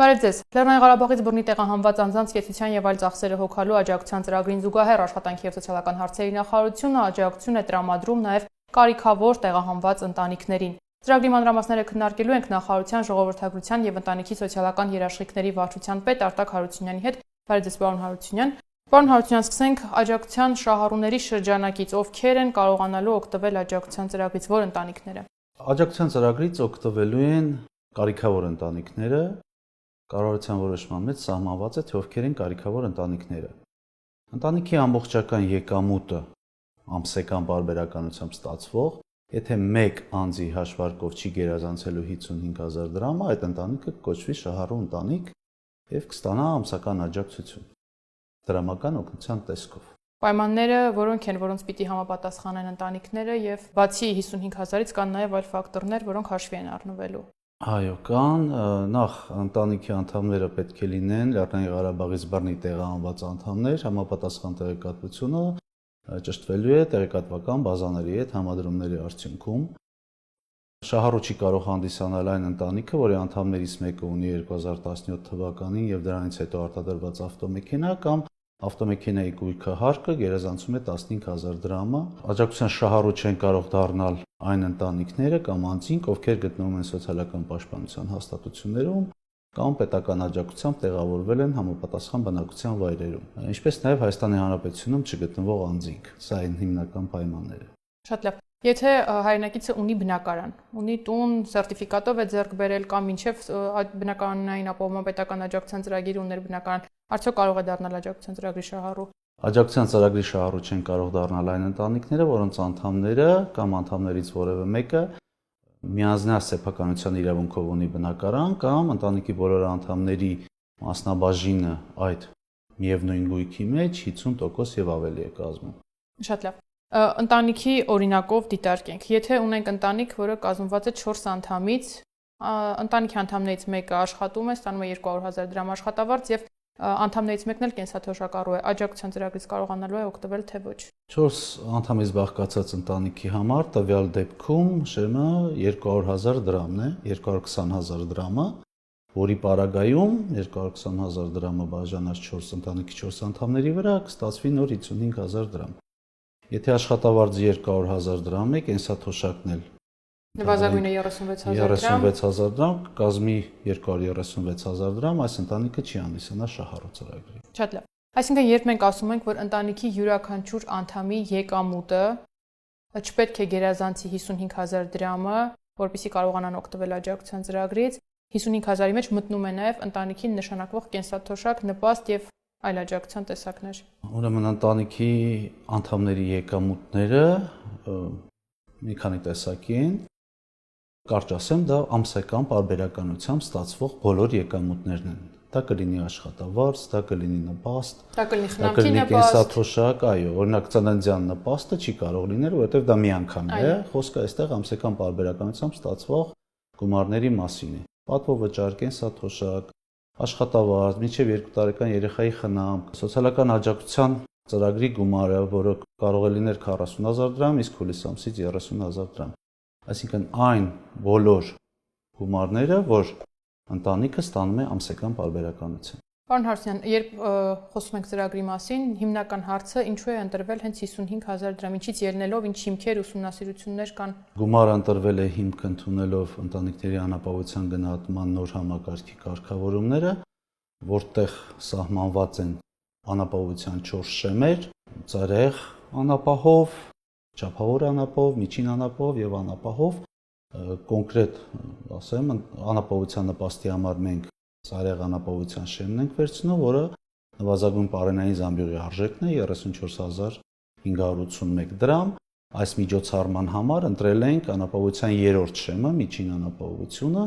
Բարև ձեզ։ Լեռնային Ղարաբաղից բռնի տեղահանված անձանց կեցության եւ այլ ծախսերը հոգալու աջակցության ծրագրին զուգահեռ աշխատանքի եւ սոցիալական հարցերի նախարարությունը աջակցություն է տրամադրում նաեւ կարիքավոր տեղահանված ընտանիքներին։ Ծրագրի մանրամասները քննարկելու ենք նախարարության ժողովրդագրության եւ ընտանիքի սոցիալական երաշխիքների վարչության պետ Արտակ Հարությունյանի հետ։ Բարև ձեզ, պարոն Հարությունյան։ Պարոն Հարությունյան, սկսենք աջակցության շահառուների շրջանակից, ովքեր են կարողանալու օգտվել աջակցության ծրագրից, որ ընտանիքները։ Աջակցության ծրագրից օգտվելու են կարիքավոր ընտանիքները, կառավարության որոշման մեջ սահմանված է, թե ովքեր են կարիքավոր ընտանիքները։ Ընտանիքի ամբողջական եկամուտը ամսական բարբերականությամբ ստացվող, եթե մեկ անձի հաշվարկով չի գերազանցելու 55,000 դրամը, այդ ընտանիքը կոչվի շահառու ընտանիք եւ կստանա ամսական աջակցություն դրամական օգնության տեսքով։ Պայմանները որոնք են, որոնց պիտի համապատասխանեն ընտանիքները եւ բացի 55,000-ից կան նաեւ այլ ֆակտորներ, որոնք հաշվի են առնվելու։ Այո, կան, նախ ընտանիքի անդամները պետք է լինեն Լեռնային Ղարաբաղից բռնի տեղահանված անդամներ, համապատասխան տեղեկատվությունը ճշտվելու է տեղեկատվական բազաների հետ համադրումների արդյունքում։ Շահառու չի կարող հանդիսանալ այն ընտանիքը, որի անդամներից մեկը ունի 2017 թվականին եւ դրանից հետո արտադրված ավտոմեքենա կամ ավտոմեքենայի գույքը հարկը գերազանցում է 15,000 դրամը։ Աջակցության շահառու չեն կարող դառնալ այն ընտանիքները կամ անձինք, ովքեր գտնվում են սոցիալական պաշտպանության հաստատություններում կամ պետական աջակցությամբ տեղավորվել են համապատասխան բնակության վայրերում, ինչպես նաև Հայաստանի Հանրապետությունում չգտնվող անձինք։ Սա են հիմնական պայմանները։ Շատ լավ։ Եթե հայրենակիցը ունի բնակարան, ունի տուն, սերտիֆիկատով է ձեռք բերել կամ մինչև այդ բնակարանային ապահովման պետական աջակցության ծրագիրը ուներ բնակարան, արդյոք կարող է դառնալ աջակցության ծրագրի շահառու։ Աջակցության ծրագրի շահառու չեն կարող դառնալ այն ընտանիքները, որոնց անդամները կամ անդամներից որևէ մեկը միանձնյալ սեփականության իրավունքով ունի բնակարան կամ ընտանիքի բոլոր անդամների մասնաբաժինը այդ միևնույն գույքի մեջ 50% եւ ավելի է կազմում։ Շատ լավ։ Ընտանիքի օրինակով դիտարկենք։ Եթե ունենք ընտանիք, որը կազմված է 4 անդամից, ընտանիքի անդամներից մեկը աշխատում է, ստանում է 200,000 դրամ աշխատավարձ եւ անդամներից մեկն էլ կենսաթոշակառու է, աջակցության ծրագրից կարողանալու է օգտվել թե ոչ։ 4 անդամից բաղկացած ընտանիքի համար տվյալ դեպքում շեմը 200,000 դրամն է, 220,000 դրամը, որի պարագայում 220,000 դրամը բաժանած 4 ընտանիքի 4 անդամների վրա կստացվի նոր 55,000 դրամ։ Եթե աշխատավարձը 200,000 դրամ է, կենսաթոշակն էլ նվազագույնը 36,000 դրամ, կազմի 236,000 դրամ, այս ընտանիքը չի հանդիսանա շահառու ծրագրի։ Շատ լավ։ Այսինքն, երբ մենք ասում ենք, որ ընտանիքի յուրաքանչյուր անդամի եկամուտը չպետք է գերազանցի 55,000 դրամը, որպեսզի կարողանան օգտվել աջակցության ծրագրից, 55,000-ի մեջ մտնում է նաև ընտանիքին նշանակվող կենսաթոշակ, նպաստ եւ այլ աջակցության տեսակներ։ Ուրեմն ընտանիքի անդամների եկամուտները մի քանի տեսակի են։ Կարճ ասեմ, դա ամսական պարբերականությամբ ստացվող բոլոր եկամուտներն են։ Դա կլինի աշխատավարձ, դա կլինի նպաստ, դա կլինի դա խնամքի կլինի նպաստ, կենսաթոշակ, այո, օրինակ ծննդյան նպաստը չի կարող լինել, որովհետև դա միանգամի է, խոսքը այստեղ ամսական պարբերականությամբ ստացվող գումարների մասին է։ Պատվո վճար, կենսաթոշակ, աշխատավարձ, մինչև 2 տարեկան երեխայի խնամք, սոցիալական աջակցության ծրագրի գումարը, որը կարող է լինել 40,000 դրամ, իսկ հուլիս ամսից 30,000 դրամ։ Այսինքն այն բոլոր գումարները, որ ընտանիքը ստանում է ամսական պարբերականությամբ։ Պարոն Հարությունյան, երբ խոսում ենք ծրագրի մասին, հիմնական հարցը ինչու է ընտրվել հենց 55,000 դրամ, ինչից ելնելով, ինչ հիմքեր, ուսումնասիրություններ կան։ Գումարը ընտրվել է հիմք ընդունելով ընտանիքների անապահովության գնահատման նոր համակարգի կարգավորումները, որտեղ սահմանված են անապահովության 4 շեմեր՝ ծերեղ անապահով, չափավոր անապահով, միջին անապահով եւ անապահով։ Կոնկրետ ասեմ, անապահովության նպաստի համար մենք ծայրեղ անապահովության շեմն ենք վերցնում, որը նվազագույն պարենային զամբյուղի արժեքն է 34,581 դրամ։ Այս միջոցառման համար ընտրել ենք անապահովության 3-րդ շեմը, միջին անապահովությունը,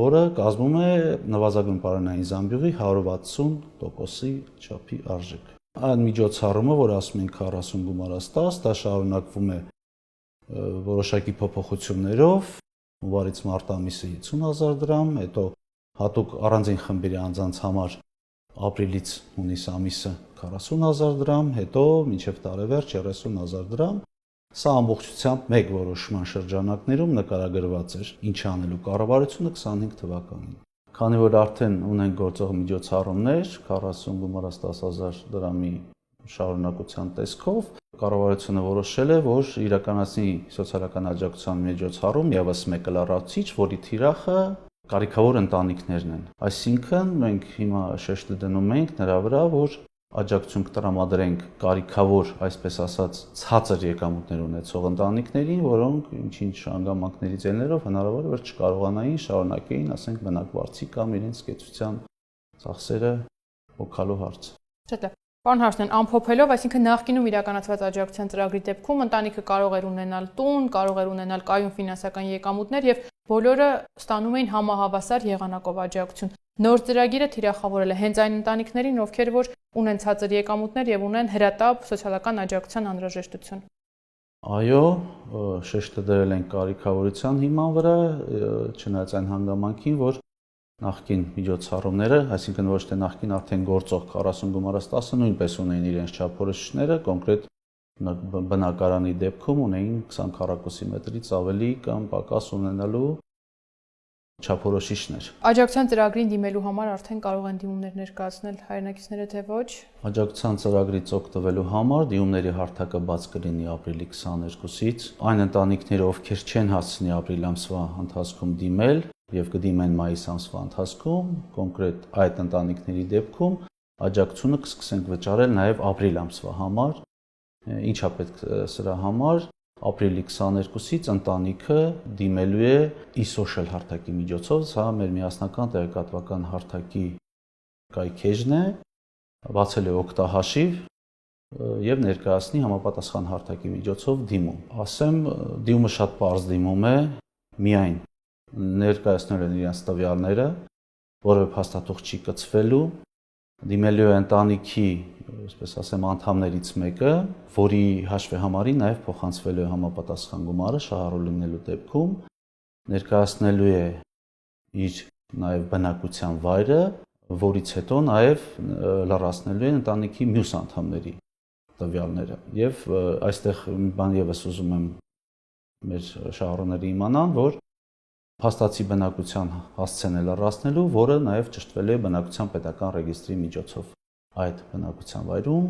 որը կազմում է նվազագույն պարենային զամբյուղի 160%-ի չափի արժեք։ Այն միջոցառումը, որ ասում ենք 40 գումարած 10, դա շարունակվում է որոշակի փոփոխություններով, հունվարից մարտ ամիսը 50,000 դրամ, հետո հատուկ առանձին խմբերի անձանց համար ապրիլից հունիս ամիսը 40,000 դրամ, հետո մինչև տարեվերջ 30,000 դրամ։ Սա ամբողջությամբ մեկ որոշման շրջանակներում նկարագրված էր, ինչ անելու կառավարությունը 25 թվականին։ Քանի որ արդեն ունեն գործող միջոցառումներ 40 գումարած 10,000 դրամի շարունակության տեսքով, կառավարությունը որոշել է, որ իրականացնի սոցիալական աջակցության միջոցառում եւս մեկ լրացուցիչ, որի թիրախը կարիքավոր ընտանիքներն են։ Այսինքն մենք հիմա շեշտը դնում ենք նրա վրա, որ աջակցություն կտրամադրենք կարիքավոր, այսպես ասած, ցածր եկամուտներ ունեցող ընտանիքներին, որոնք ինչ-ինչ հանգամանքներից ելնելով հնարավոր է որ չկարողանային շարունակեին, ասենք, բնակվարձի կամ իրենց կեցության ծախսերը հոգալու հարցը։ Շատ լավ։ Պարոն Հարությունյան, ամփոփելով, այսինքն նախկինում իրականացված աջակցության ծրագրի դեպքում ընտանիքը կարող էր ունենալ տուն, կարող էր ունենալ կայուն ֆինանսական եկամուտներ եւ բոլորը ստանում էին համահավասար եղանակով աջակցություն։ Նոր ծրագիրը թիրախավորել է հենց այն ընտանիքներին, ովքեր որ ունեն ցածր եկամուտներ եւ ունեն հրատապ սոցիալական աջակցության անհրաժեշտություն։ Այո, շեշտը դրել են կարիքավորության հիման վրա, չնայած այն հանգամանքին, որ նախկին միջոցառումները, այսինքն ոչ թե նախկին արդեն գործող 40 գումարած 10-ը նույնպես ունեին իրենց չափորոշիչները, կոնկրետ բնակարանի դեպքում ունեին 20 քառակուսի մետրից ավելի կամ պակաս ունենալու չափորոշիչներ։ Աջակցության ծրագրին դիմելու համար արդեն կարող են դիմումներ ներկայացնել հայրենակիցները, թե ոչ։ Աջակցության ծրագրից օգտվելու համար դիմումների հարթակը բաց կլինի ապրիլի 22-ից։ Այն ընտանիքները, ովքեր չեն հասցնի ապրիլ ամսվա ընթացքում դիմել եւ կդիմեն մայիս ամսվա ընթացքում, կոնկրետ այդ ընտանիքների դեպքում աջակցությունը կսկսենք վճարել նաեւ ապրիլ ամսվա համար։ Ինչա պետք սրա համար ապրիլի 22-ից ընտանիքը դիմելու է e-social հարթակի միջոցով, սա մեր միասնական տեղեկատվական հարթակի կայքեջն է, բացել է օգտահաշիվ եւ ներկայացնի համապատասխան հարթակի միջոցով դիմում։ Ասեմ, դիմումը շատ պարզ դիմում է, միայն ներկայացնել են իրենց տվյալները, որևէ փաստաթուղթ չի կցվելու, դիմելու է ընտանիքի, այսպես ասեմ, անդամներից մեկը, որի հաշվեհամարին նաև փոխանցվելու է համապատասխան գումարը շահառու լինելու դեպքում, ներկայացնելու է իր նաև բնակության վայրը, որից հետո նաև լրացնելու են ընտանիքի մյուս անդամների տվյալները։ Եվ այստեղ մի բան եւս ուզում եմ մեր շահառուները իմանան, որ փաստացի բնակության հասցեն է լրացնելու, որը նաև ճշտվելու է բնակության պետական ռեգիստրի միջոցով այդ բնակության վայրում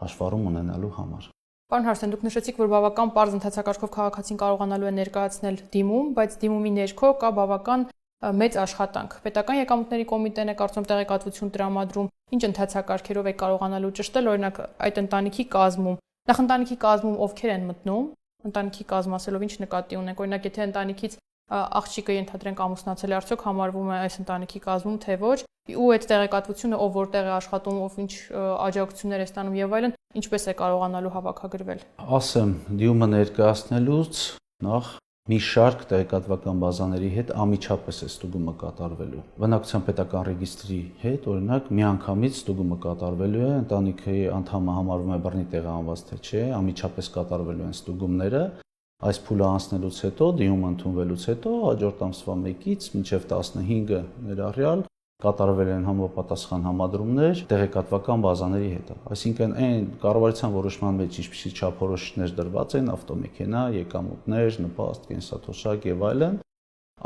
հաշվառում ունենալու համար։ Պարոն Հարությունյան, դուք նշեցիք, որ բավական պարզ ընթացակարգով քաղաքացին կարողանալու է ներկայացնել դիմում, բայց դիմումի ներքո կա բավական մեծ աշխատանք։ Պետական եկամուտների կոմիտեն է կարծում տեղեկատվություն տրամադրում, ինչ ընթացակարգերով է կարողանալու ճշտել, օրինակ այդ ընտանիքի կազմում։ Նախ ընտանիքի կազմում ովքեր են մտնում, ընտանիքի կազմ ասելով ինչ նկատի ունենք, օրինակ եթե ընտանիքից աղջիկը ենթադրենք ամուսնացել է, արդյոք համարվում է այս ընտանիքի կազմում, թե ոչ, ու այդ տեղեկատվությունը ով որտեղ է աշխատում, ով ինչ աջակցություններ է ստանում եւ այլն, ինչպես է կարողանալու հավաքագրվել։ Ասեմ, դիմումը ներկայացնելուց նախ մի շարք տեղեկատվական բազաների հետ անմիջապես է ստուգումը կատարվելու։ Բնակության պետական ռեգիստրի հետ, օրինակ, միանգամից ստուգումը կատարվելու է, ընտանիքի անդամը համարվում է բռնի տեղահանված թե չէ, անմիջապես կատարվելու են ստուգումները։ Այս փուլը անցնելուց հետո, դիմումը ընդունվելուց հետո, հաջորդ ամսվա 1-ից մինչև 15-ը ներառյալ կատարվել են համապատասխան համադրումներ տեղեկատվական բազաների հետ։ Այսինքն այն կառավարության որոշման մեջ ինչպիսի չափորոշիչներ դրված են, ավտոմեքենա, եկամուտներ, նպաստ, կենսաթոշակ եւ այլն,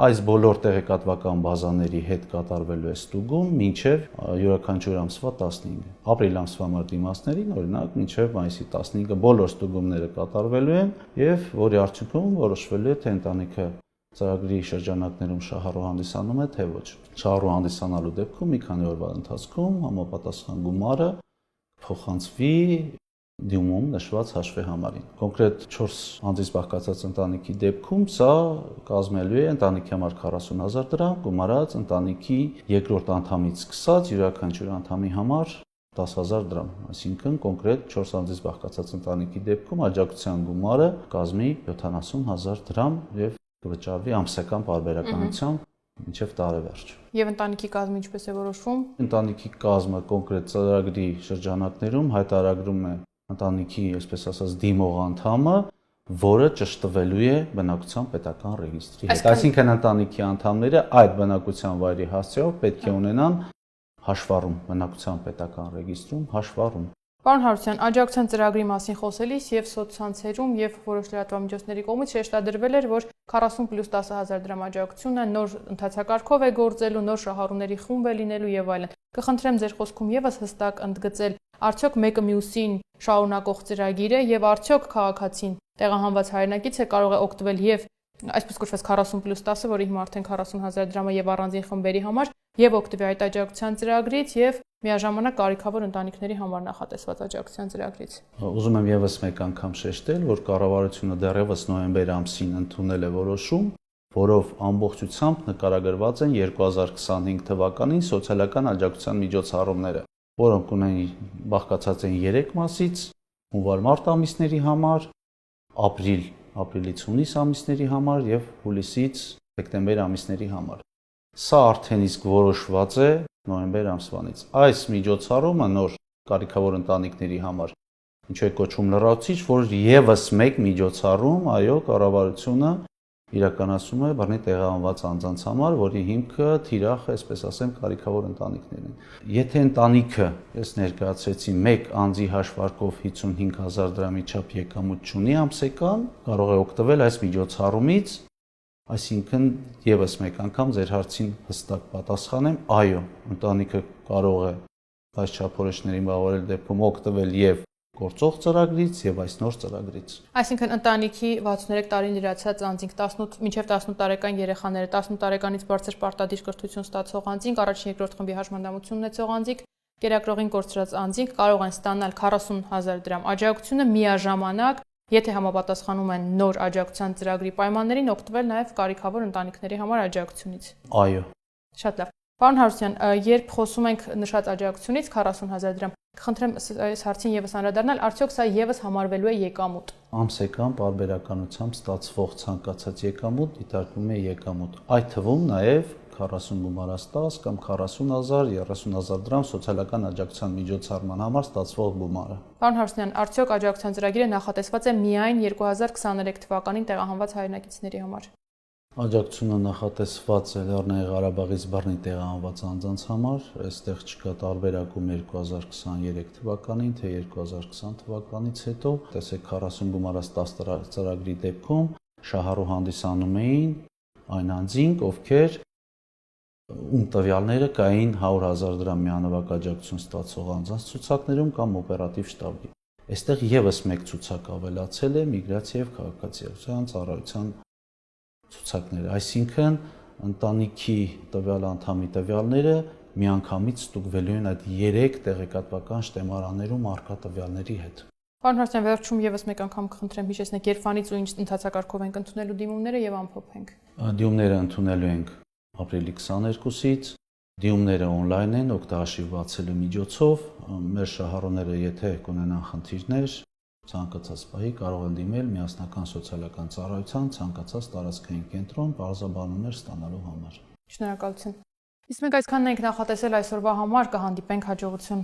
այս բոլոր տեղեկատվական բազաների հետ կատարվելու է ստուգում մինչև յուրաքանչյուր ամսվա 15-ը։ Ապրիլ ամսվա դիմացներին, օրինակ, մինչև մայիսի 15-ը բոլոր ստուգումները կատարվելու են եւ որի արդյունքում որոշվելու է թե ընտանիքը ծրագրի շրջանակներում շահառու հանդիսանում է թե ոչ։ Շահառու հանդիսանալու դեպքում մի քանի օրվա ընթացքում համապատասխան գումարը փոխանցվի դիմում նշված հաշվեհամարին։ Կոնկրետ 4 անձից բաղկացած ընտանիքի դեպքում սա կազմելու է ընտանիքի համար 40,000 դրամ, գումարած ընտանիքի երկրորդ անդամից սկսած յուրաքանչյուր անդամի համար 10,000 դրամ, այսինքն կոնկրետ 4 անձից բաղկացած ընտանիքի դեպքում աջակցության գումարը կազմի 70,000 դրամ եւ կվճարվի ամսական պարբերականությամբ մինչև տարեվերջ։ Եվ ընտանիքի կազմը ինչպես է որոշվում։ Ընտանիքի կազմը կոնկրետ ծրագրի շրջանակներում հայտարարում է ընտանիքի, այսպես ասած, դիմող անդամը, որը ճշտվելու է բնակության պետական ռեգիստրի հետ։ Այսինքն ընտանիքի անդամները այդ բնակության վայրի հասցեով պետք է ունենան հաշվառում բնակության պետական ռեգիստրում հաշվառում։ Պարոն Հարությունյան, աջակցության ծրագրի մասին խոսելիս եւ սոցցանցերում եւ որոշ լրատվամիջոցների կողմից շեշտադրվել էր, որ 40+10,000 դրամ աջակցությունը նոր ընթացակարգով է գործելու, նոր շահառուների խումբ է լինելու եւ այլն։ Կխնդրեմ ձեր խոսքում եւս հստակ ընդգծել, արդյոք մեկը մյուսին շարունակող ծրագիր է եւ արդյոք քաղաքացին տեղահանված հայրենակիցը կարող է օգտվել եւ այսպես կոչված 40+10-ը, որի հիմա արդեն 40,000 դրամը եւ առանձին խմբերի համար եւ օգտվի այդ աջակցության ծրագրից եւ միաժամանակ կարիքավոր ընտանիքների համար նախատեսված աջակցության ծրագրից։ Ուզում եմ եւս մեկ անգամ շեշտել, որ կառավարությունը դեռևս նոյեմբեր ամսին ընդունել է որոշում, որով ամբողջությամբ նկարագրված են 2025 թվականին սոցիալական աջակցության միջոցառումները, որոնք բաղկացած են 3 մասից՝ հունվար-մարտ ամիսների համար, ապրիլից հունիս ամիսների համար եւ հուլիսից դեկտեմբեր ամիսների համար։ Սա արդեն իսկ որոշված է նոյեմբեր ամսվանից։ Այս միջոցառումը նոր կարիքավոր ընտանիքների համար ինչու է կոչվում լրացուցիչ, որ եւս մեկ միջոցառում, այո, կառավարությունը իրականացում է բռնի տեղահանված անձանց համար, որի հիմքը թիրախ, այսպես ասեմ, կարիքավոր ընտանիքներն են։ Եթե ընտանիքը, ես ներկայացրեցի, մեկ անձի հաշվարկով 55,000 դրամի չափ եկամուտ ունի ամսական, կարող է օգտվել այս միջոցառումից, այսինքն եւս մեկ անգամ ձեր հարցին հստակ պատասխանեմ, այո, ընտանիքը կարող է այս չափորոշիչներին բավարարել դեպքում օգտվել եւ գործող ծրագրից եւ այս նոր ծրագրից։ Այսինքն ընտանիքի 63 տարին լրացած անձինք 18 մինչև 18 տարեկան երեխաները 18 տարեկանից բարձր պարտադիր կրթություն ստացող անձինք, առաջին-երկրորդ խմբի հաշմանդամություն ունեցող անձինք, կերակրողին կորցրած անձինք կարող են ստանալ 40,000 դրամ աջակցությունը միաժամանակ, եթե համապատասխանում են նոր աջակցության ծրագրի պայմաններին, օգտվել նաեւ կարիքավոր ընտանիքների համար աջակցությունից։ Այո։ Շատ լավ։ Պարոն Հարությունյան, երբ խոսում ենք նշած աջակցությունից 40,000 դրամ, կխնդրեմ այս հարցին եւս անդրադառնալ, արդյոք սա եւս համարվելու է եկամուտ։ Ամսական պարբերականությամբ ստացվող ցանկացած եկամուտ դիտարկվում է եկամուտ։ Այդ թվում նաեւ 40 գումարած 10 կամ 40,000, 30,000 դրամ սոցիալական աջակցության միջոցառման համար ստացվող գումարը։ Պարոն Հարությունյան, արդյոք աջակցության ծրագիրը նախատեսված է միայն 2023 թվականին տեղահանված հայրենակիցների համար։ Աջակցությունը նախատեսված է Լեռնային Ղարաբաղից բռնի տեղահանված անձանց համար, այստեղ չկա տարբերակում 2023 թվականին, թե 2020 թվականից հետո։ Տեսեք 40 գումարած 10 ծրագրի դեպքում շահառու հանդիսանում էին այն անձինք, ովքեր ում տվյալները կային 100,000 դրամ միանվագ աջակցություն ստացող անձանց ցուցակներում կամ օպերատիվ շտաբի։ Այստեղ եւս մեկ ցուցակ ավելացել է միգրացիա եւ քաղաքացիական ծառայության ցուցակները, այսինքն ընտանիքի տվյալ անդամի տվյալները միանգամից ստուգվելու են այդ 3 տեղեկատվական շտեմարաններում առկա տվյալների հետ։ Պարոն Հարությունյան, վերջում եւս մեկ անգամ կխնդրեմ հիշեցնեք երբանից ու ինչ ընթացակարգով ենք ընդունելու դիմումները եւ ամփոփենք։ Դիմումները ընդունելու ենք ապրիլի 22-ից, դիմումները on-line են օգտահաշիվ բացելու միջոցով, մեր շահառուները եթե կունենան խնդիրներ, ցանկացած պահի կարող են դիմել միասնական սոցիալական ծառայության ցանկացած տարածքային կենտրոն բարձրաբանումներ ստանալու համար։ Շնորհակալություն։ Իսկ մենք այսքանն ենք նախատեսել այսօրվա համար, կհանդիպենք հաջողություն։